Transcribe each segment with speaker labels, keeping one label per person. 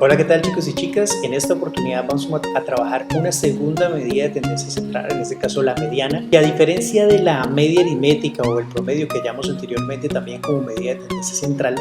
Speaker 1: Hola, ¿qué tal chicos y chicas? En esta oportunidad vamos a trabajar una segunda medida de tendencia central, en este caso la mediana, que a diferencia de la media aritmética o el promedio que llamamos anteriormente también como medida de tendencia central,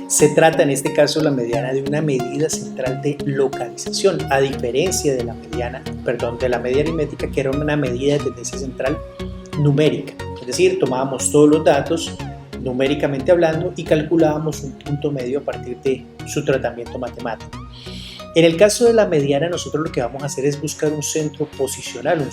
Speaker 1: se trata en este caso la mediana de una medida central de localización, a diferencia de la de la media aritmética, que era una medida de tendencia central numérica, es decir, tomábamos todos los datos numéricamente hablando y calculábamos un punto medio a partir de su tratamiento matemático. En el caso de la mediana, nosotros lo que vamos a hacer es buscar un centro posicional,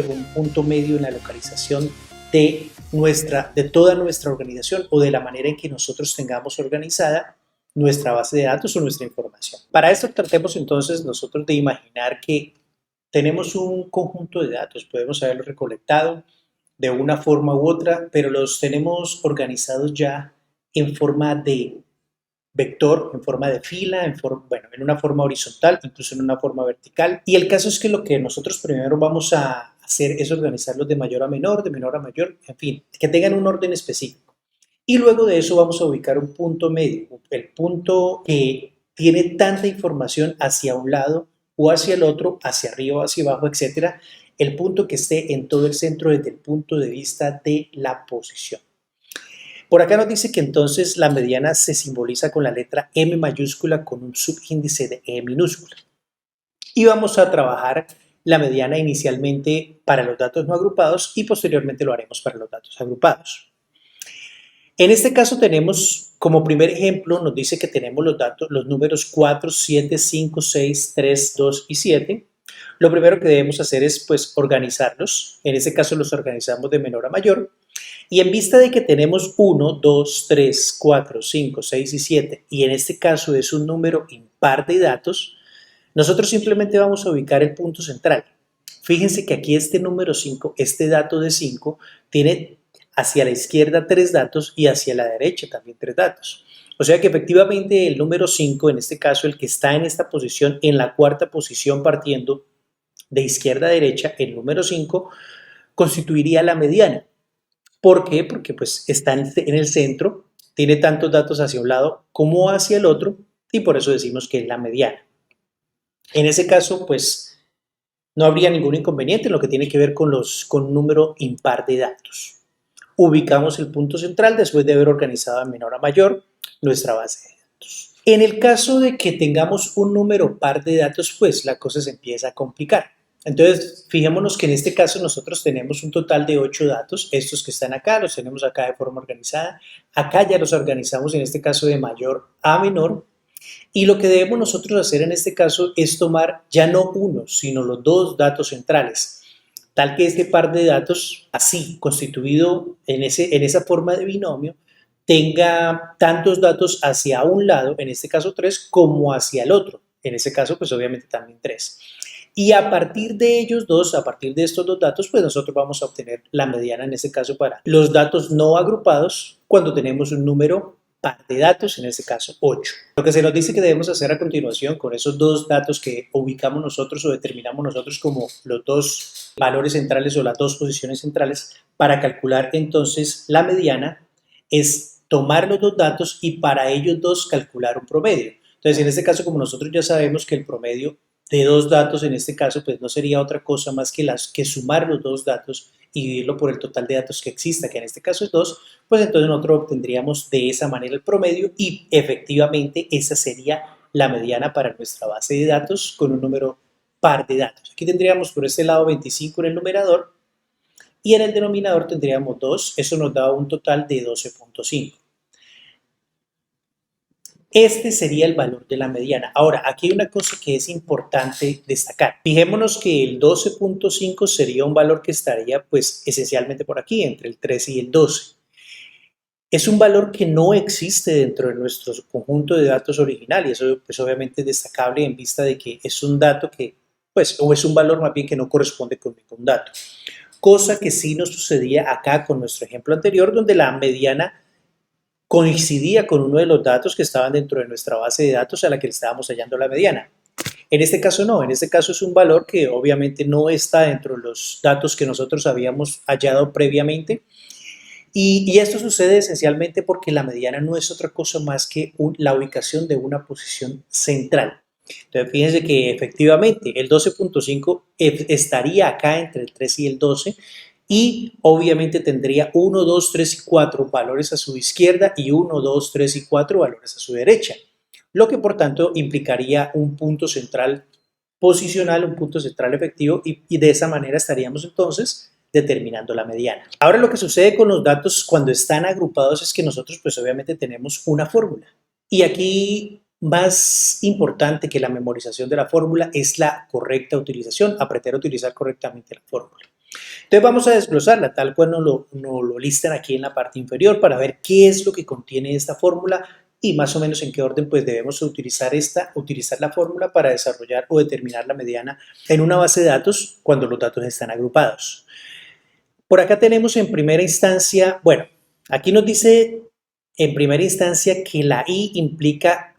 Speaker 1: un punto medio en la localización de toda nuestra organización o de la manera en que nosotros tengamos organizada nuestra base de datos o nuestra información. Para esto tratemos entonces nosotros de imaginar que tenemos un conjunto de datos, podemos haberlos recolectado de una forma u otra, pero los tenemos organizados ya en forma de vector, en forma de fila, en una forma horizontal, incluso en una forma vertical. Y el caso es que lo que nosotros primero vamos a hacer es organizarlos de mayor a menor, de menor a mayor, en fin, que tengan un orden específico. Y luego de eso vamos a ubicar un punto medio, el punto que tiene tanta información hacia un lado o hacia el otro, hacia arriba o hacia abajo, etcétera, el punto que esté en todo el centro desde el punto de vista de la posición. Por acá nos dice que entonces la mediana se simboliza con la letra M mayúscula con un subíndice de E minúscula. Y vamos a trabajar la mediana inicialmente para los datos no agrupados y posteriormente lo haremos para los datos agrupados. En este caso tenemos como primer ejemplo, nos dice que tenemos los números 4, 7, 5, 6, 3, 2 y 7. Lo primero que debemos hacer es pues organizarlos. En este caso los organizamos de menor a mayor. Y en vista de que tenemos 1, 2, 3, 4, 5, 6 y 7, y en este caso es un número impar de datos, nosotros simplemente vamos a ubicar el punto central. Fíjense que aquí este número 5, este dato de 5, tiene hacia la izquierda 3 datos y hacia la derecha también 3 datos. O sea que efectivamente el número 5, en este caso el que está en esta posición, en la cuarta posición partiendo de izquierda a derecha, el número 5 constituiría la mediana. ¿Por qué? Porque pues está en el centro, tiene tantos datos hacia un lado como hacia el otro y por eso decimos que es la mediana. En ese caso, pues no habría ningún inconveniente en lo que tiene que ver con un número impar de datos. Ubicamos el punto central después de haber organizado de menor a mayor nuestra base de datos. En el caso de que tengamos un número par de datos, pues la cosa se empieza a complicar. Entonces, fijémonos que en este caso nosotros tenemos un total de 8 datos. Estos que están acá los tenemos acá de forma organizada. Acá ya los organizamos en este caso de mayor a menor. Y lo que debemos nosotros hacer en este caso es tomar ya no uno, sino los dos datos centrales. Tal que este par de datos, así constituido en esa forma de binomio, tenga tantos datos hacia un lado, en este caso 3, como hacia el otro. En ese caso, pues obviamente también 3. Y a partir de ellos dos, a partir de estos dos datos, pues nosotros vamos a obtener la mediana en este caso para los datos no agrupados cuando tenemos un número par de datos, en este caso 8. Lo que se nos dice que debemos hacer a continuación con esos dos datos que ubicamos nosotros o determinamos nosotros como los dos valores centrales o las dos posiciones centrales para calcular entonces la mediana es tomar los dos datos y para ellos dos calcular un promedio. Entonces, en este caso, como nosotros ya sabemos que el promedio de dos datos en este caso pues no sería otra cosa más que sumar los dos datos y dividirlo por el total de datos que exista, que en este caso es 2, pues entonces nosotros obtendríamos de esa manera el promedio y efectivamente esa sería la mediana para nuestra base de datos con un número par de datos. Aquí tendríamos por este lado 25 en el numerador y en el denominador tendríamos 2, eso nos da un total de 12.5. Este sería el valor de la mediana. Ahora, aquí hay una cosa que es importante destacar. Fijémonos que el 12.5 sería un valor que estaría pues esencialmente por aquí, entre el 13 y el 12. Es un valor que no existe dentro de nuestro conjunto de datos original y eso pues obviamente es destacable en vista de que es un dato que pues o es un valor más bien que no corresponde con ningún dato. Cosa que sí nos sucedía acá con nuestro ejemplo anterior donde la mediana coincidía con uno de los datos que estaban dentro de nuestra base de datos a la que le estábamos hallando la mediana. En este caso no, en este caso es un valor que obviamente no está dentro de los datos que nosotros habíamos hallado previamente y esto sucede esencialmente porque la mediana no es otra cosa más que la ubicación de una posición central. Entonces fíjense que efectivamente el 12.5 estaría acá entre el 3 y el 12 y obviamente tendría 1, 2, 3 y 4 valores a su izquierda y 1, 2, 3 y 4 valores a su derecha, lo que por tanto implicaría un punto central posicional, un punto central efectivo y de esa manera estaríamos entonces determinando la mediana. Ahora lo que sucede con los datos cuando están agrupados es que nosotros pues obviamente tenemos una fórmula y aquí más importante que la memorización de la fórmula es la correcta utilización, aprender a utilizar correctamente la fórmula. Entonces vamos a desglosarla tal cual nos lo listan aquí en la parte inferior para ver qué es lo que contiene esta fórmula y más o menos en qué orden pues debemos utilizar la fórmula para desarrollar o determinar la mediana en una base de datos cuando los datos están agrupados. Por acá tenemos en primera instancia, bueno, aquí nos dice en primera instancia que la I implica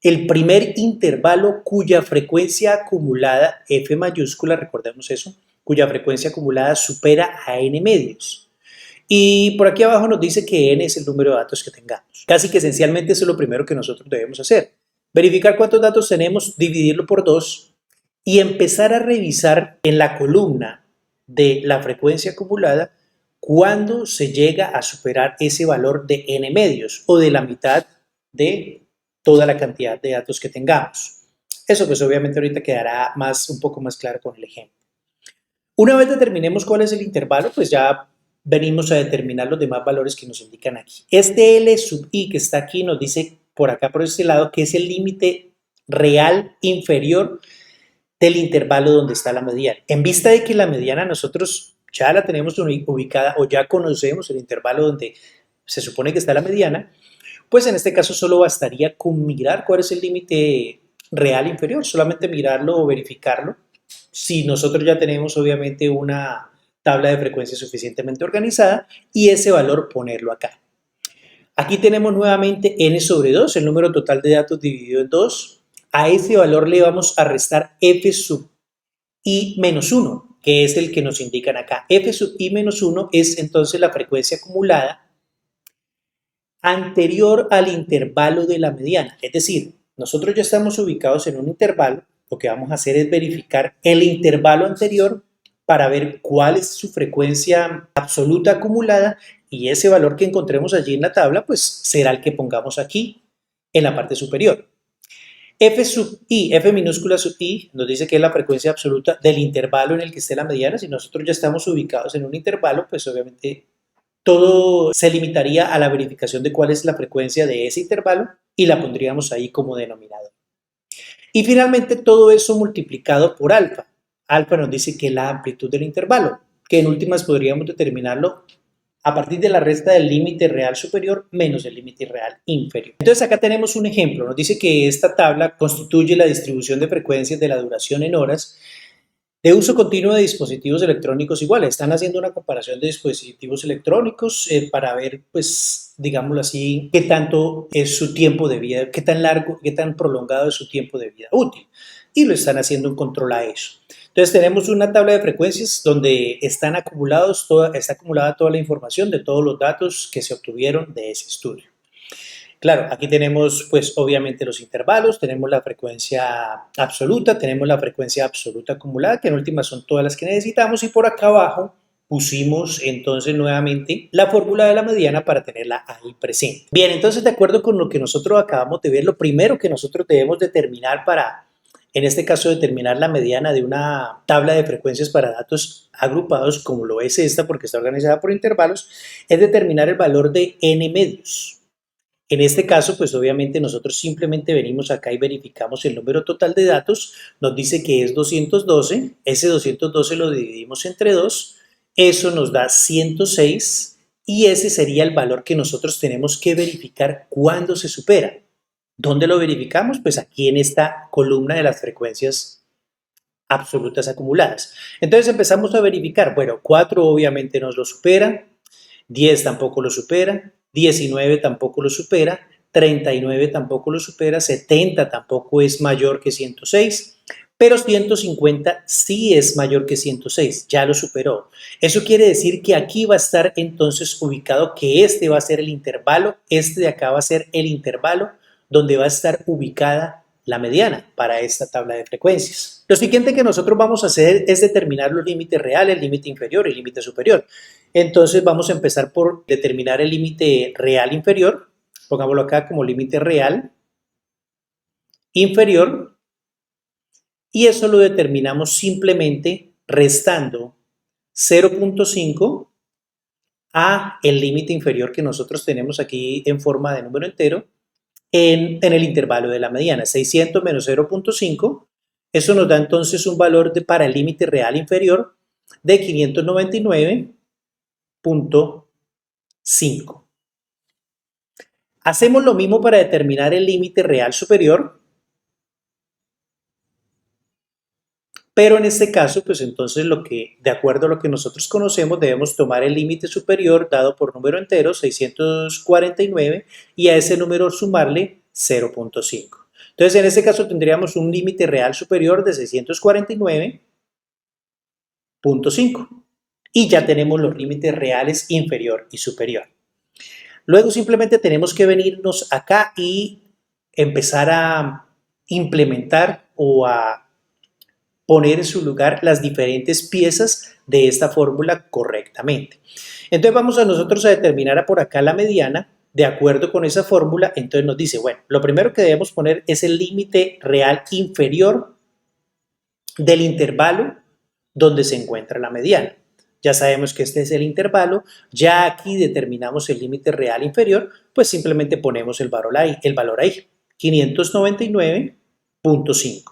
Speaker 1: el primer intervalo cuya frecuencia acumulada, F mayúscula, recordemos eso, cuya frecuencia acumulada supera a n medios. Y por aquí abajo nos dice que n es el número de datos que tengamos. Casi que esencialmente eso es lo primero que nosotros debemos hacer. Verificar cuántos datos tenemos, dividirlo por 2 y empezar a revisar en la columna de la frecuencia acumulada cuando se llega a superar ese valor de n medios o de la mitad de toda la cantidad de datos que tengamos. Eso pues obviamente ahorita quedará un poco más claro con el ejemplo. Una vez determinemos cuál es el intervalo, pues ya venimos a determinar los demás valores que nos indican aquí. Este L sub I que está aquí nos dice por acá, por este lado, que es el límite real inferior del intervalo donde está la mediana. En vista de que la mediana nosotros ya la tenemos ubicada o ya conocemos el intervalo donde se supone que está la mediana, pues en este caso solo bastaría con mirar cuál es el límite real inferior, solamente mirarlo o verificarlo. Si nosotros ya tenemos obviamente una tabla de frecuencia suficientemente organizada y ese valor ponerlo acá. Aquí tenemos nuevamente n sobre 2, el número total de datos dividido en 2. A ese valor le vamos a restar f sub i menos 1, que es el que nos indican acá. F sub i menos 1 es entonces la frecuencia acumulada anterior al intervalo de la mediana. Es decir, nosotros ya estamos ubicados en un intervalo, lo que vamos a hacer es verificar el intervalo anterior para ver cuál es su frecuencia absoluta acumulada y ese valor que encontremos allí en la tabla pues será el que pongamos aquí en la parte superior. F sub i, F minúscula sub i, nos dice que es la frecuencia absoluta del intervalo en el que esté la mediana. Si nosotros ya estamos ubicados en un intervalo, pues obviamente todo se limitaría a la verificación de cuál es la frecuencia de ese intervalo y la pondríamos ahí como denominador. Y finalmente todo eso multiplicado por alfa. Alfa nos dice que es la amplitud del intervalo, que en últimas podríamos determinarlo a partir de la resta del límite real superior menos el límite real inferior. Entonces acá tenemos un ejemplo, nos dice que esta tabla constituye la distribución de frecuencias de la duración en horas de uso continuo de dispositivos electrónicos iguales. Están haciendo una comparación de dispositivos electrónicos para ver, pues, digámoslo así, qué tanto es su tiempo de vida, qué tan largo, qué tan prolongado es su tiempo de vida útil. Y lo están haciendo un control a eso. Entonces tenemos una tabla de frecuencias donde está acumulada toda la información de todos los datos que se obtuvieron de ese estudio. Claro, aquí tenemos pues obviamente los intervalos, tenemos la frecuencia absoluta, tenemos la frecuencia absoluta acumulada, que en última son todas las que necesitamos, y por acá abajo pusimos entonces nuevamente la fórmula de la mediana para tenerla ahí presente. Bien, entonces de acuerdo con lo que nosotros acabamos de ver, lo primero que nosotros debemos determinar para, en este caso, determinar la mediana de una tabla de frecuencias para datos agrupados, como lo es esta porque está organizada por intervalos, es determinar el valor de n medios. En este caso, pues obviamente nosotros simplemente venimos acá y verificamos el número total de datos, nos dice que es 212, ese 212 lo dividimos entre 2, eso nos da 106 y ese sería el valor que nosotros tenemos que verificar cuando se supera. ¿Dónde lo verificamos? Pues aquí en esta columna de las frecuencias absolutas acumuladas. Entonces empezamos a verificar, bueno, 4 obviamente nos lo supera, 10 tampoco lo supera, 19 tampoco lo supera, 39 tampoco lo supera, 70 tampoco es mayor que 106, pero 150 sí es mayor que 106, ya lo superó. Eso quiere decir que aquí va a estar entonces ubicado que este va a ser el intervalo, este de acá va a ser el intervalo donde va a estar ubicada la mediana para esta tabla de frecuencias. Lo siguiente que nosotros vamos a hacer es determinar los límites reales, el límite inferior y el límite superior. Entonces vamos a empezar por determinar el límite real inferior, pongámoslo acá como límite real inferior, y eso lo determinamos simplemente restando 0.5 a el límite inferior que nosotros tenemos aquí en forma de número entero en el intervalo de la mediana, 600 menos 0.5, eso nos da entonces un valor para el límite real inferior de 599.5. Hacemos lo mismo para determinar el límite real superior, pero en este caso, pues entonces de acuerdo a lo que nosotros conocemos, debemos tomar el límite superior dado por número entero, 649, y a ese número sumarle 0.5. Entonces, en este caso tendríamos un límite real superior de 649.5 y ya tenemos los límites reales inferior y superior. Luego simplemente tenemos que venirnos acá y empezar a implementar o a poner en su lugar las diferentes piezas de esta fórmula correctamente. Entonces vamos a nosotros a determinar por acá la mediana de acuerdo con esa fórmula. Entonces nos dice, bueno, lo primero que debemos poner es el límite real inferior del intervalo donde se encuentra la mediana. Ya sabemos que este es el intervalo, ya aquí determinamos el límite real inferior, pues simplemente ponemos el valor ahí, 599.5.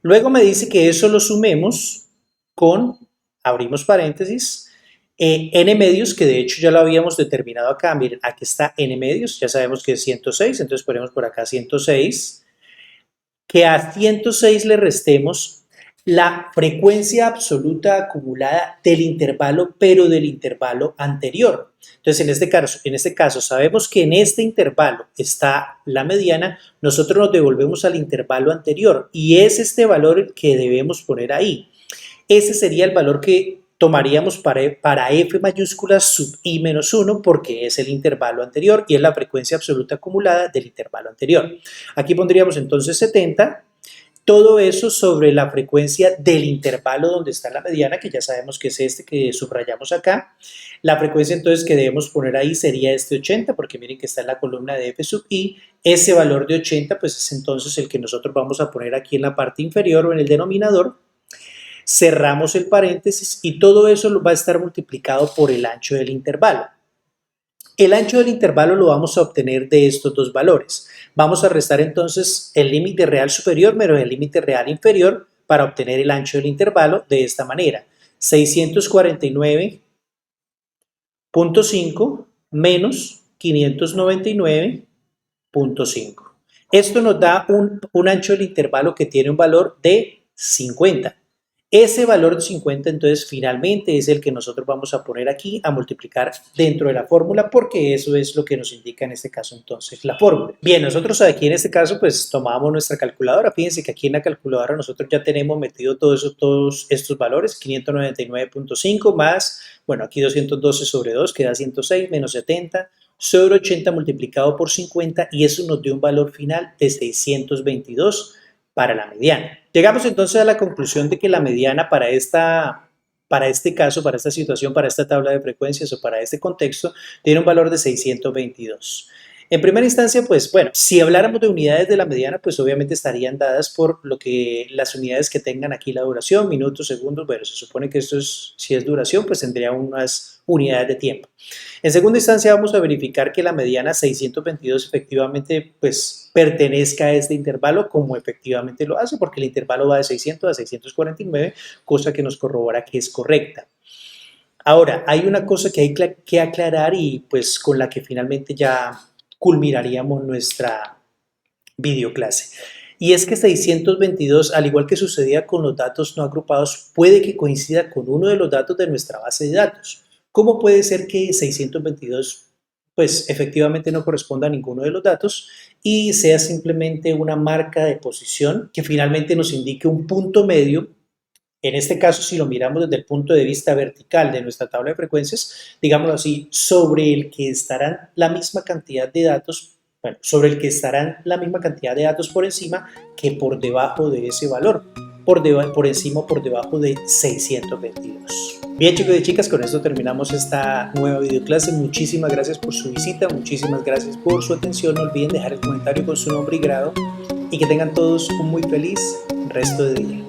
Speaker 1: Luego me dice que eso lo sumemos con, abrimos paréntesis, n medios, que de hecho ya lo habíamos determinado acá. Miren, aquí está n medios, ya sabemos que es 106, entonces ponemos por acá 106, que a 106 le restemos la frecuencia absoluta acumulada del intervalo, pero del intervalo anterior. Entonces, en este caso sabemos que en este intervalo está la mediana, nosotros nos devolvemos al intervalo anterior y es este valor el que debemos poner ahí. Ese sería el valor que tomaríamos para f mayúscula sub i menos 1 porque es el intervalo anterior y es la frecuencia absoluta acumulada del intervalo anterior. Aquí pondríamos entonces 70. Todo eso sobre la frecuencia del intervalo donde está la mediana, que ya sabemos que es este que subrayamos acá. La frecuencia entonces que debemos poner ahí sería este 80, porque miren que está en la columna de f sub i. Ese valor de 80 pues es entonces el que nosotros vamos a poner aquí en la parte inferior o en el denominador. Cerramos el paréntesis y todo eso va a estar multiplicado por el ancho del intervalo. El ancho del intervalo lo vamos a obtener de estos dos valores. Vamos a restar entonces el límite real superior menos el límite real inferior para obtener el ancho del intervalo de esta manera. 649.5 menos 599.5. Esto nos da un ancho del intervalo que tiene un valor de 50. Ese valor de 50 entonces finalmente es el que nosotros vamos a poner aquí a multiplicar dentro de la fórmula porque eso es lo que nos indica en este caso entonces la fórmula. Bien, nosotros aquí en este caso pues tomamos nuestra calculadora. Fíjense que aquí en la calculadora nosotros ya tenemos metido todos estos valores, 599.5 más, bueno, aquí 212 sobre 2 queda 106 menos 70 sobre 80 multiplicado por 50 y eso nos dio un valor final de 622 para la mediana. Llegamos entonces a la conclusión de que la mediana para este caso, para esta situación, para esta tabla de frecuencias o para este contexto, tiene un valor de 622. En primera instancia, pues bueno, si habláramos de unidades de la mediana, pues obviamente estarían dadas por las unidades que tengan aquí la duración, minutos, segundos. Bueno, se supone que esto si es duración, pues tendría unas unidades de tiempo. En segunda instancia vamos a verificar que la mediana 622 efectivamente pues pertenezca a este intervalo como efectivamente lo hace, porque el intervalo va de 600 a 649, cosa que nos corrobora que es correcta. Ahora, hay una cosa que hay que aclarar y pues con la que finalmente ya culminaríamos nuestra videoclase. Y es que 622, al igual que sucedía con los datos no agrupados, puede que coincida con uno de los datos de nuestra base de datos. ¿Cómo puede ser que 622 pues efectivamente no corresponda a ninguno de los datos y sea simplemente una marca de posición que finalmente nos indique un punto medio En este caso, si lo miramos desde el punto de vista vertical de nuestra tabla de frecuencias, digámoslo así, sobre el que estarán la misma cantidad de datos, bueno, sobre el que estarán la misma cantidad de datos por encima que por debajo de ese valor, por encima o por debajo de 622. Bien, chicos y chicas, con esto terminamos esta nueva videoclase. Muchísimas gracias por su visita, muchísimas gracias por su atención. No olviden dejar el comentario con su nombre y grado y que tengan todos un muy feliz resto de día.